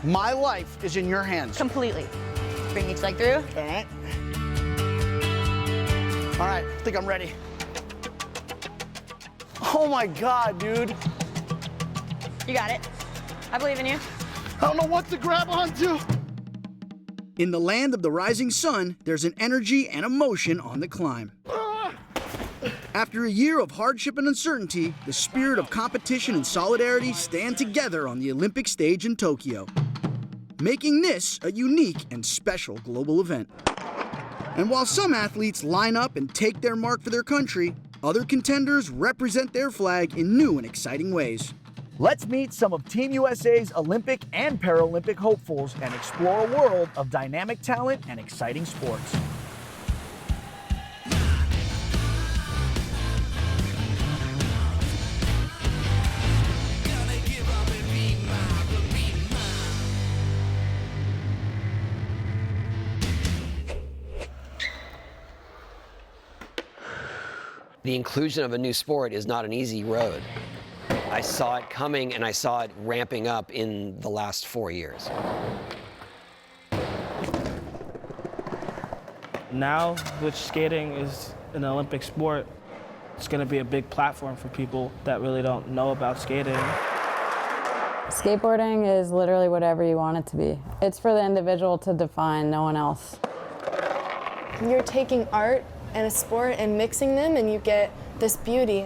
My life is in your hands. Completely. Bring each leg through. All right. All right, I think I'm ready. Oh my God, dude. You got it. I believe in you. I don't know what to grab onto. In the land of the rising sun, there's an energy and emotion on the climb. After a year of hardship and uncertainty, the spirit of competition and solidarity stand together on the Olympic stage in Tokyo, making this a unique and special global event. And while some athletes line up and take their mark for their country, other contenders represent their flag in new and exciting ways. Let's meet some of Team USA's Olympic and Paralympic hopefuls and explore a world of dynamic talent and exciting sports. The inclusion of a new sport is not an easy road. I saw it coming and I saw it ramping up in the last 4 years. Now, which skating is an Olympic sport, it's going to be a big platform for people that really don't know about skating. Skateboarding is literally whatever you want it to be. It's for the individual to define, no one else. You're taking art and a sport and mixing them, and you get this beauty.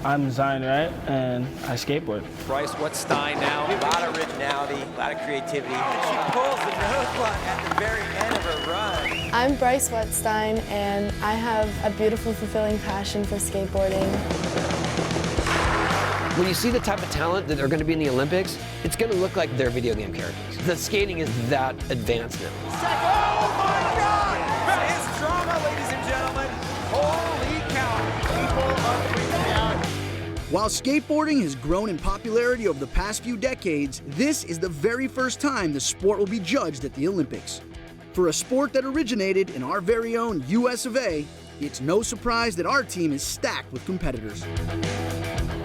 I'm Zion Wright, and I skateboard. Bryce Wettsten now, a lot of originality, a lot of creativity. She pulls the nose blunt at the very end of her run. I'm Bryce Wettsten, and I have a beautiful, fulfilling passion for skateboarding. When you see the type of talent that are going to be in the Olympics, it's going to look like they're video game characters. The skating is that advanced now. Oh my God! That is drama, ladies and gentlemen. Holy cow! People are freaking out. While skateboarding has grown in popularity over the past few decades, this is the very first time the sport will be judged at the Olympics. For a sport that originated in our very own US of A, it's no surprise that our team is stacked with competitors.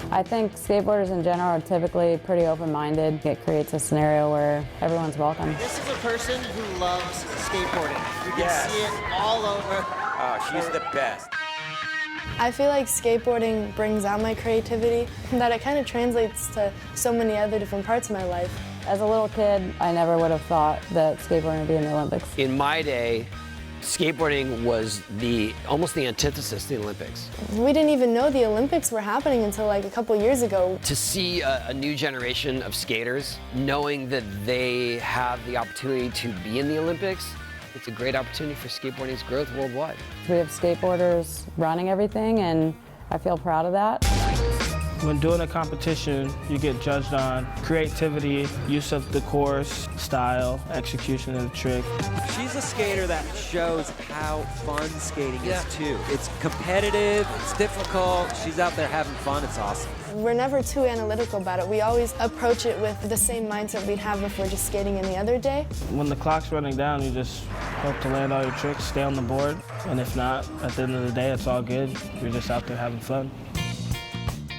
I think skateboarders in general are typically pretty open-minded. It creates a scenario where everyone's welcome. This is a person who loves skateboarding. You can see it all over. Oh, she's the best. I feel like skateboarding brings out my creativity, that it kind of translates to so many other different parts of my life. As a little kid, I never would have thought that skateboarding would be in the Olympics. In my day, skateboarding was almost the antithesis to the Olympics. We didn't even know the Olympics were happening until like a couple years ago. To see a new generation of skaters, knowing that they have the opportunity to be in the Olympics, it's a great opportunity for skateboarding's growth worldwide. We have skateboarders running everything, and I feel proud of that. When doing a competition, you get judged on creativity, use of the course, style, execution of the trick. She's a skater that shows how fun skating is too. It's competitive, it's difficult, she's out there having fun, it's awesome. We're never too analytical about it. We always approach it with the same mindset we'd have if we're just skating any other day. When the clock's running down, you just hope to land all your tricks, stay on the board, and if not, at the end of the day, it's all good. You're just out there having fun.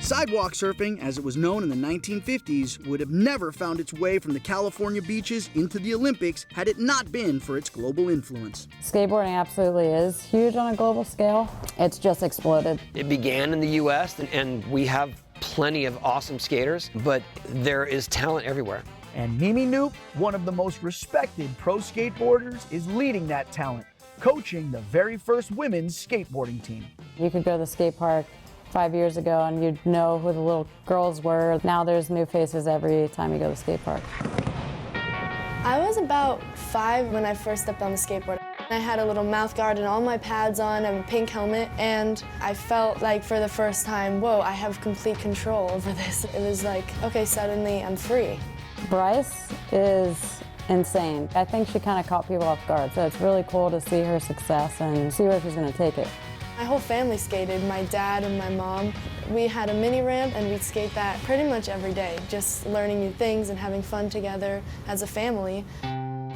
Sidewalk surfing, as it was known in the 1950s, would have never found its way from the California beaches into the Olympics had it not been for its global influence. Skateboarding absolutely is huge on a global scale. It's just exploded. It began in the US, and we have plenty of awesome skaters, but there is talent everywhere. And Mimi Knoop, one of the most respected pro skateboarders, is leading that talent, coaching the very first women's skateboarding team. You could go to the skate park 5 years ago and you'd know who the little girls were. Now there's new faces every time you go to the skate park. I was about 5 when I first stepped on the skateboard. I had a little mouth guard and all my pads on and a pink helmet, and I felt like for the first time, whoa, I have complete control over this. It was like, okay, suddenly I'm free. Bryce is insane. I think she kind of caught people off guard, so it's really cool to see her success and see where she's going to take it. My whole family skated, my dad and my mom. We had a mini ramp and we'd skate that pretty much every day, just learning new things and having fun together as a family.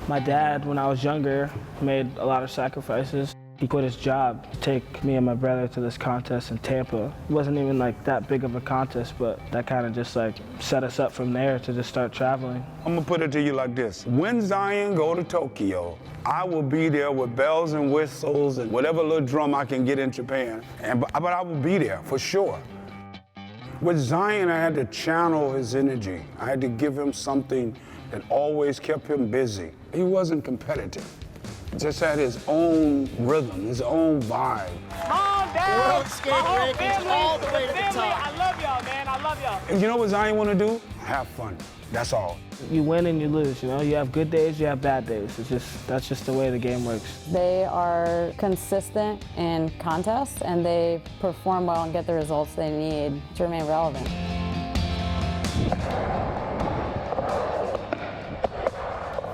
My dad, when I was younger, made a lot of sacrifices. He quit his job to take me and my brother to this contest in Tampa. It wasn't even like that big of a contest, but that kind of just like set us up from there to just start traveling. I'm gonna put it to you like this. When Zion go to Tokyo, I will be there with bells and whistles and whatever little drum I can get in Japan. But I will be there for sure. With Zion, I had to channel his energy. I had to give him something that always kept him busy. He wasn't competitive. He just had his own rhythm, his own vibe. Calm down. World skate rankings all the way to the top. I love y'all, man. I love y'all. And you know what Zion want to do? Have fun. That's all. You win and you lose, you know? You have good days, you have bad days. That's just the way the game works. They are consistent in contests, and they perform well and get the results they need to remain relevant.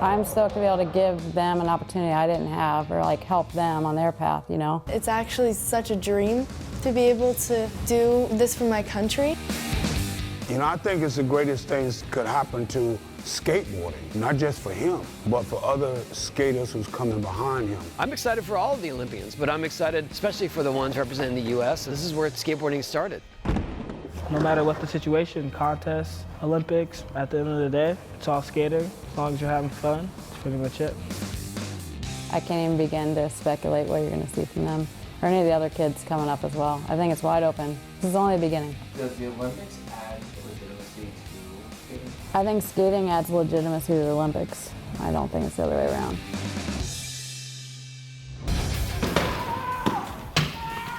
I'm stoked to be able to give them an opportunity I didn't have, or like help them on their path, you know? It's actually such a dream to be able to do this for my country. You know, I think it's the greatest thing that could happen to skateboarding, not just for him, but for other skaters who's coming behind him. I'm excited for all of the Olympians, but I'm excited especially for the ones representing the U.S. This is where skateboarding started. No matter what the situation, contests, Olympics, at the end of the day, it's all skater. As long as you're having fun, that's pretty much it. I can't even begin to speculate what you're going to see from them, or any of the other kids coming up as well. I think it's wide open. This is only the beginning. Does the Olympics add legitimacy to skating? I think skating adds legitimacy to the Olympics. I don't think it's the other way around.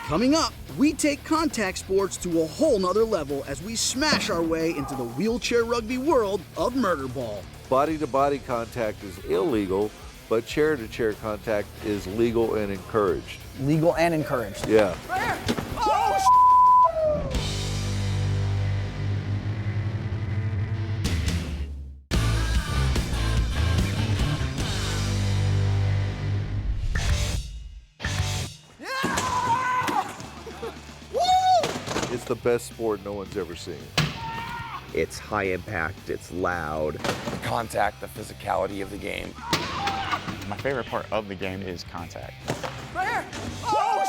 Coming up, we take contact sports to a whole nother level as we smash our way into the wheelchair rugby world of murder ball. Body-to-body contact is illegal, but chair-to-chair contact is legal and encouraged. Legal and encouraged. Yeah. It's the best sport no one's ever seen. It's high impact, it's loud. The contact, the physicality of the game. My favorite part of the game is contact. Right here! Oh,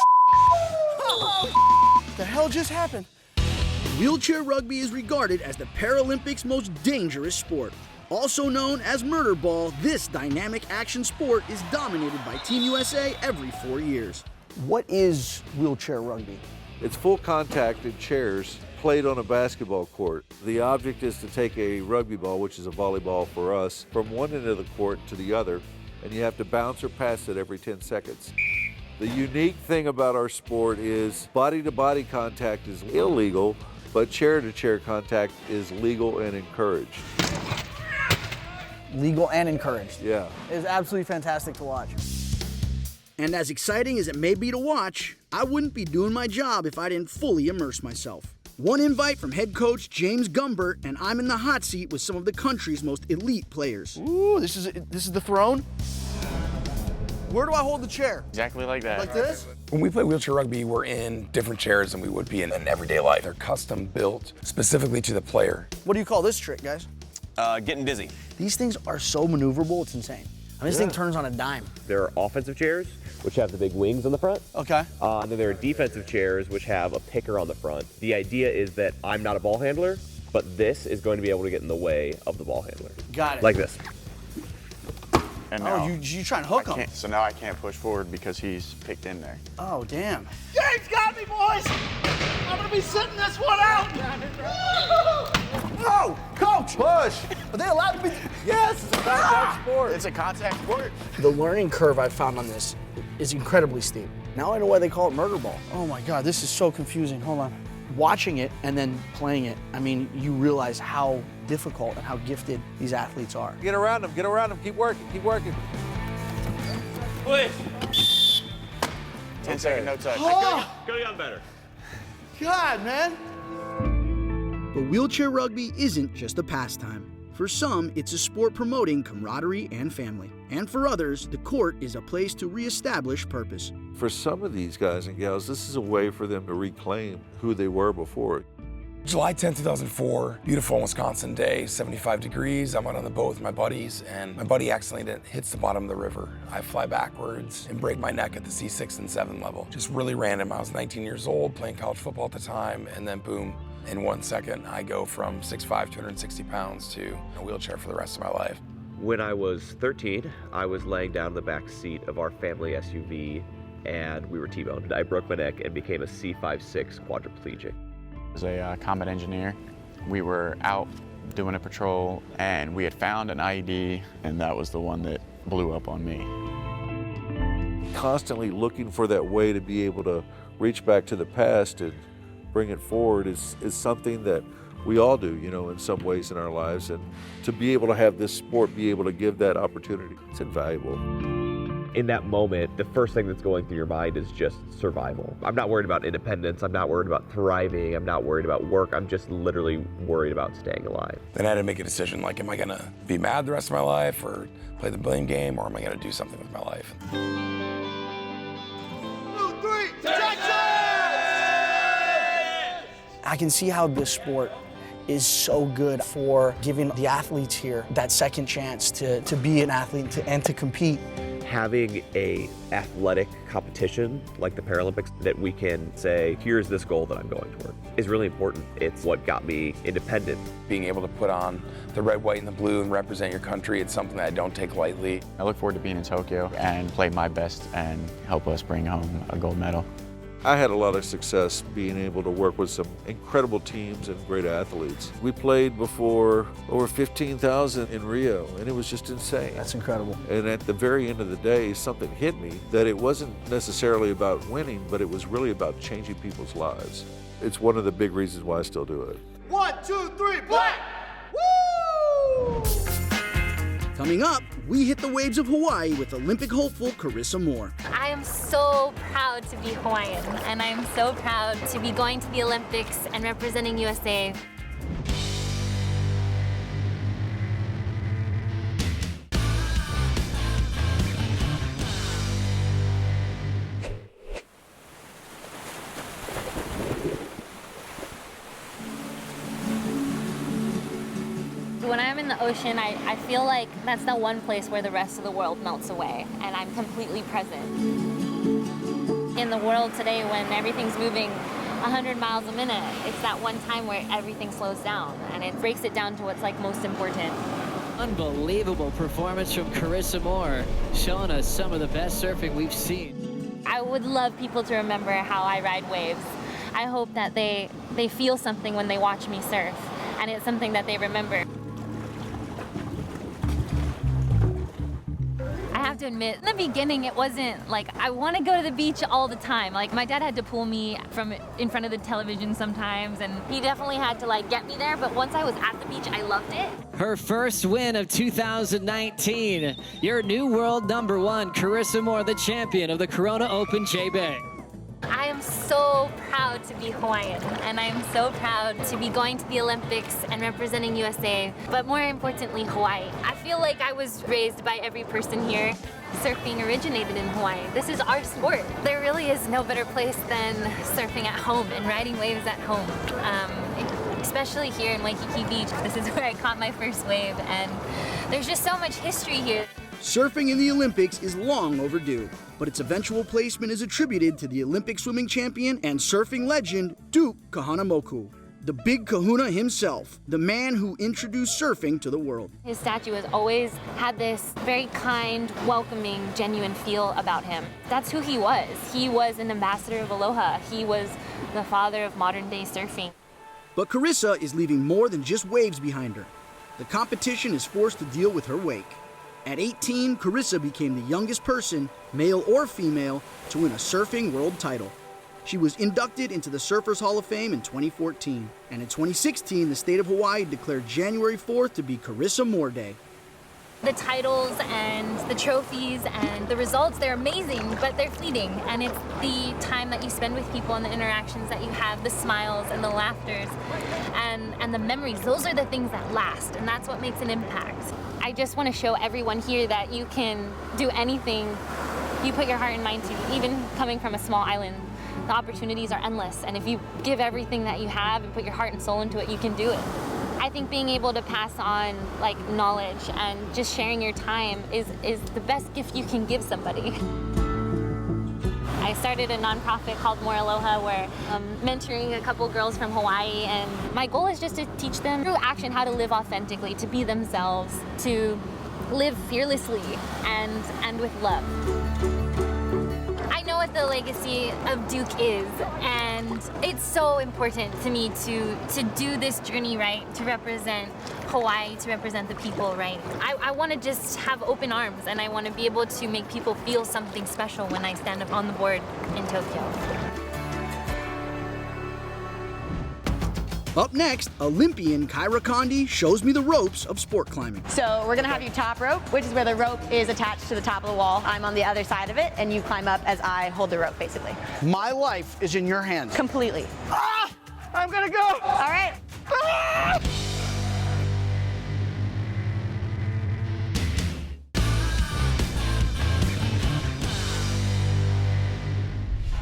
what the hell just happened? Wheelchair rugby is regarded as the Paralympics' most dangerous sport. Also known as murder ball, this dynamic action sport is dominated by Team USA every 4 years. What is wheelchair rugby? It's full contact in chairs played on a basketball court. The object is to take a rugby ball, which is a volleyball for us, from one end of the court to the other, and you have to bounce or pass it every 10 seconds. The unique thing about our sport is body-to-body contact is illegal, but chair-to-chair contact is legal and encouraged. Legal and encouraged. Yeah. It is absolutely fantastic to watch. And as exciting as it may be to watch, I wouldn't be doing my job if I didn't fully immerse myself. One invite from head coach James Gumbert, and I'm in the hot seat with some of the country's most elite players. Ooh, this is the throne? Where do I hold the chair? Exactly like that. Like this? When we play wheelchair rugby, we're in different chairs than we would be in everyday life. They're custom built specifically to the player. What do you call this trick, guys? Getting dizzy. These things are so maneuverable, it's insane. I mean, this thing turns on a dime. There are offensive chairs, which have the big wings on the front. Okay. And then there are defensive chairs, which have a picker on the front. The idea is that I'm not a ball handler, but this is going to be able to get in the way of the ball handler. Got it. Like this. And now, you try and hook him. So now I can't push forward because he's picked in there. Oh, damn. James got me, boys! I'm gonna be sitting this one out! No! Coach! Push! Are they allowed to be? Yes! It's a contact sport. It's a contact sport. The learning curve I've found on this is incredibly steep. Now I know why they call it murder ball. Oh my God, this is so confusing. Hold on. Watching it and then playing it, I mean, you realize how difficult and how gifted these athletes are. Get around them, keep working, keep working. Please. 10-second no touch. Oh. Go young better. God, man. But wheelchair rugby isn't just a pastime. For some, it's a sport promoting camaraderie and family. And for others, the court is a place to reestablish purpose. For some of these guys and gals, this is a way for them to reclaim who they were before. July 10, 2004, beautiful Wisconsin day, 75 degrees. I'm out on the boat with my buddies, and my buddy accidentally hits the bottom of the river. I fly backwards and break my neck at the C6 and 7 level. Just really random. I was 19 years old, playing college football at the time, and then boom, in 1 second, I go from 6'5", 260 pounds to a wheelchair for the rest of my life. When I was 13, I was laying down in the back seat of our family SUV, and we were T-boned. I broke my neck and became a C5-6 quadriplegic. As a combat engineer, we were out doing a patrol and we had found an IED, and that was the one that blew up on me. Constantly looking for that way to be able to reach back to the past and bring it forward is something that we all do, you know, in some ways in our lives. And to be able to have this sport be able to give that opportunity, it's invaluable. In that moment, the first thing that's going through your mind is just survival. I'm not worried about independence. I'm not worried about thriving. I'm not worried about work. I'm just literally worried about staying alive. Then I had to make a decision, like, am I gonna be mad the rest of my life or play the blame game, or am I gonna do something with my life? 2, 3, I can see how this sport is so good for giving the athletes here that second chance to be an athlete and to compete. Having a athletic competition like the Paralympics that we can say, here's this goal that I'm going toward, is really important. It's what got me independent. Being able to put on the red, white, and the blue and represent your country, it's something that I don't take lightly. I look forward to being in Tokyo and play my best and help us bring home a gold medal. I had a lot of success being able to work with some incredible teams and great athletes. We played before over 15,000 in Rio, and it was just insane. That's incredible. And at the very end of the day, something hit me that it wasn't necessarily about winning, but it was really about changing people's lives. It's one of the big reasons why I still do it. 1, 2, 3, black! Woo! Coming up, we hit the waves of Hawaii with Olympic hopeful Carissa Moore. I am so proud to be Hawaiian, and I am so proud to be going to the Olympics and representing USA. When I'm in the ocean, I feel like that's the one place where the rest of the world melts away, and I'm completely present. In the world today, when everything's moving 100 miles a minute, it's that one time where everything slows down, and it breaks it down to what's like most important. Unbelievable performance from Carissa Moore, showing us some of the best surfing we've seen. I would love people to remember how I ride waves. I hope that they feel something when they watch me surf, and it's something that they remember. I have to admit, in the beginning, it wasn't like I want to go to the beach all the time. Like, my dad had to pull me from in front of the television sometimes, and he definitely had to like get me there. But once I was at the beach, I loved it. Her first win of 2019. Your new world #1, Carissa Moore, the champion of the Corona Open J-Bay. I am so proud to be Hawaiian, and I am so proud to be going to the Olympics and representing USA, but more importantly, Hawaii. I feel like I was raised by every person here. Surfing originated in Hawaii. This is our sport. There really is no better place than surfing at home and riding waves at home. Especially here in Waikiki Beach. This is where I caught my first wave, and there's just so much history here. Surfing in the Olympics is long overdue, but its eventual placement is attributed to the Olympic swimming champion and surfing legend, Duke Kahanamoku, the big kahuna himself, the man who introduced surfing to the world. His statue has always had this very kind, welcoming, genuine feel about him. That's who he was. He was an ambassador of aloha. He was the father of modern-day surfing. But Carissa is leaving more than just waves behind her. The competition is forced to deal with her wake. At 18, Carissa became the youngest person, male or female, to win a surfing world title. She was inducted into the Surfers Hall of Fame in 2014, and in 2016, the state of Hawaii declared January 4th to be Carissa Moore Day. The titles and the trophies and the results, they're amazing, but they're fleeting. And it's the time that you spend with people and the interactions that you have, the smiles and the laughters and the memories. Those are the things that last, and that's what makes an impact. I just want to show everyone here that you can do anything you put your heart and mind to, even coming from a small island the opportunities are endless. And if you give everything that you have and put your heart and soul into it, you can do it. I think being able to pass on like knowledge and just sharing your time is the best gift you can give somebody. I started a nonprofit called More Aloha where I'm mentoring a couple girls from Hawaii, and my goal is just to teach them through action how to live authentically, to be themselves, to live fearlessly and with love. I know what the legacy of Duke is, and it's so important to me to do this journey right, to represent Hawaii, to represent the people right. I want to just have open arms, and I want to be able to make people feel something special when I stand up on the board in Tokyo. Up next, Olympian Kyra Condie shows me the ropes of sport climbing. So we're gonna have you top rope, which is where the rope is attached to the top of the wall. I'm on the other side of it, and you climb up as I hold the rope, basically. My life is in your hands. Completely. Ah! I'm gonna go! All right. Ah!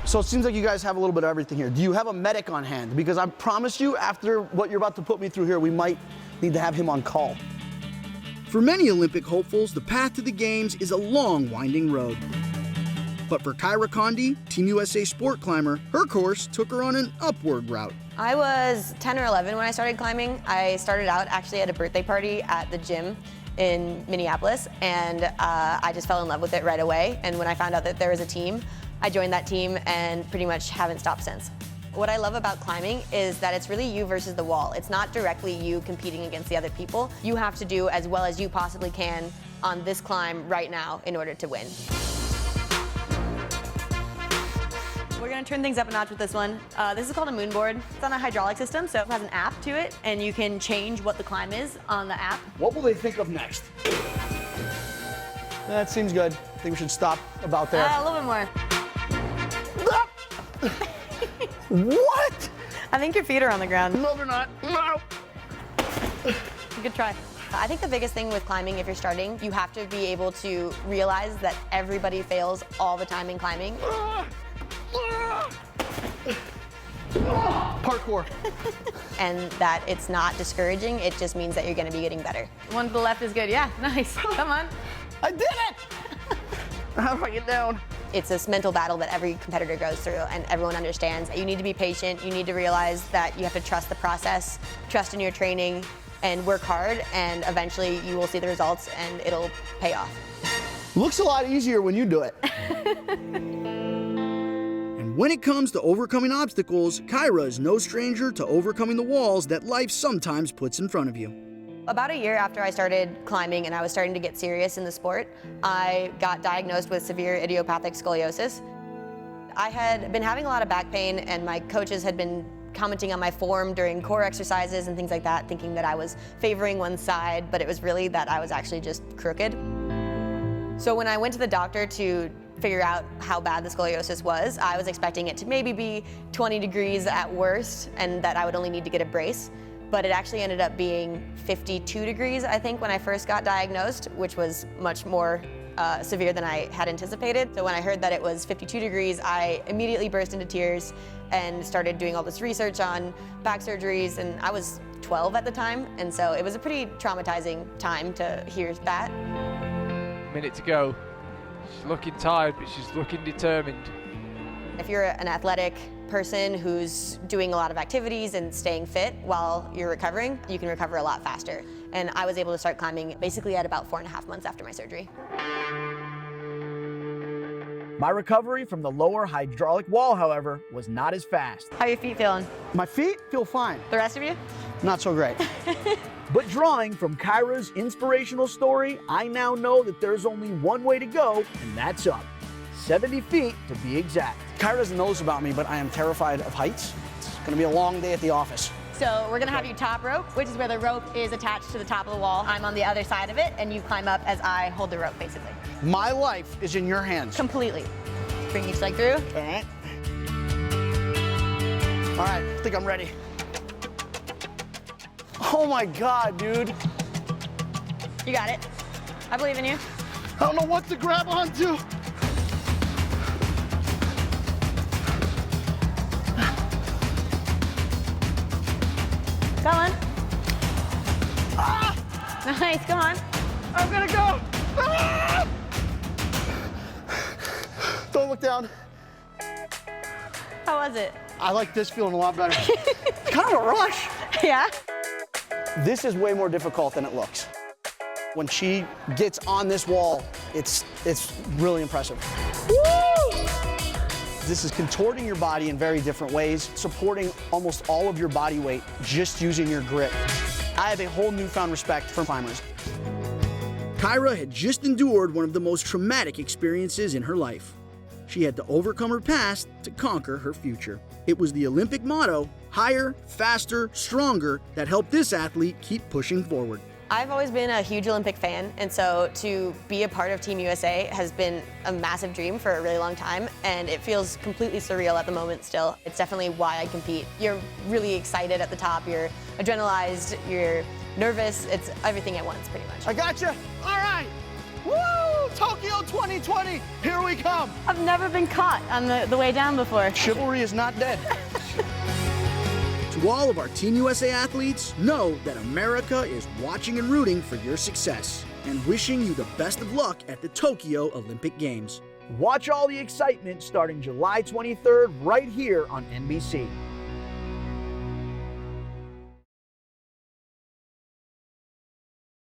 So it seems like you guys have a little bit of everything here. Do you have a medic on hand? Because I promise you, after what you're about to put me through here, we might need to have him on call. For many Olympic hopefuls, the path to the Games is a long, winding road. But for Kyra Condie, Team USA sport climber, her course took her on an upward route. I was 10 or 11 when I started climbing. I started out actually at a birthday party at the gym in Minneapolis, and I just fell in love with it right away. And when I found out that there was a team, I joined that team and pretty much haven't stopped since. What I love about climbing is that it's really you versus the wall. It's not directly you competing against the other people. You have to do as well as you possibly can on this climb right now in order to win. We're gonna turn things up a notch with this one. This is called a moonboard. It's on a hydraulic system, so it has an app to it, and you can change what the climb is on the app. What will they think of next? That seems good. I think we should stop about there. A little bit more. What? I think your feet are on the ground. No, they're not. No. Good try. I think the biggest thing with climbing, if you're starting, you have to be able to realize that everybody fails all the time in climbing. Parkour. And that it's not discouraging, it just means that you're gonna be getting better. One to the left is good, yeah, nice, come on. I did it! How do I get down? It's this mental battle that every competitor goes through, and everyone understands. You need to be patient, you need to realize that you have to trust the process, trust in your training, and work hard, and eventually you will see the results and it'll pay off. Looks a lot easier when you do it. And when it comes to overcoming obstacles, Kyra is no stranger to overcoming the walls that life sometimes puts in front of you. About a year after I started climbing and I was starting to get serious in the sport, I got diagnosed with severe idiopathic scoliosis. I had been having a lot of back pain, and my coaches had been commenting on my form during core exercises and things like that, thinking that I was favoring one side, but it was really that I was actually just crooked. So when I went to the doctor to figure out how bad the scoliosis was, I was expecting it to maybe be 20 degrees at worst, and that I would only need to get a brace. But it actually ended up being 52 degrees, I think, when I first got diagnosed, which was much more severe than I had anticipated. So when I heard that it was 52 degrees, I immediately burst into tears and started doing all this research on back surgeries, and I was 12 at the time, and so it was a pretty traumatizing time to hear that. Minute to go. She's looking tired, but she's looking determined. If you're an athletic person who's doing a lot of activities and staying fit while you're recovering, you can recover a lot faster. And I was able to start climbing basically at about 4.5 months after my surgery. My recovery from the lower hydraulic wall, however, was not as fast. How are your feet feeling? My feet feel fine. The rest of you? Not so great. But drawing from Kyra's inspirational story, I now know that there's only one way to go, and that's up. 70 feet to be exact. Kyra doesn't know this about me, but I am terrified of heights. It's gonna be a long day at the office. So we're gonna have you top rope, which is where the rope is attached to the top of the wall. I'm on the other side of it, and you climb up as I hold the rope, basically. My life is in your hands. Completely. Bring each leg through. All right. All right, I think I'm ready. Oh my God, dude. You got it. I believe in you. I don't know what to grab onto. going. Nice, come on. I'm gonna go. Ah! Don't look down. How was it? I like this feeling a lot better. Kind of a rush. Yeah? This is way more difficult than it looks. When she gets on this wall, it's really impressive. Woo! This is contorting your body in very different ways, supporting almost all of your body weight just using your grip. I have a whole newfound respect for climbers. Kyra had just endured one of the most traumatic experiences in her life. She had to overcome her past to conquer her future. It was the Olympic motto, higher, faster, stronger, that helped this athlete keep pushing forward. I've always been a huge Olympic fan, and so to be a part of Team USA has been a massive dream for a really long time, and it feels completely surreal at the moment still. It's definitely why I compete. You're really excited at the top, you're adrenalized, you're nervous, it's everything at once pretty much. I gotcha. All right. Woo! Tokyo 2020, here we come. I've never been caught on the way down before. Chivalry is not dead. To all of our Team USA athletes, know that America is watching and rooting for your success and wishing you the best of luck at the Tokyo Olympic Games. Watch all the excitement starting July 23rd right here on NBC.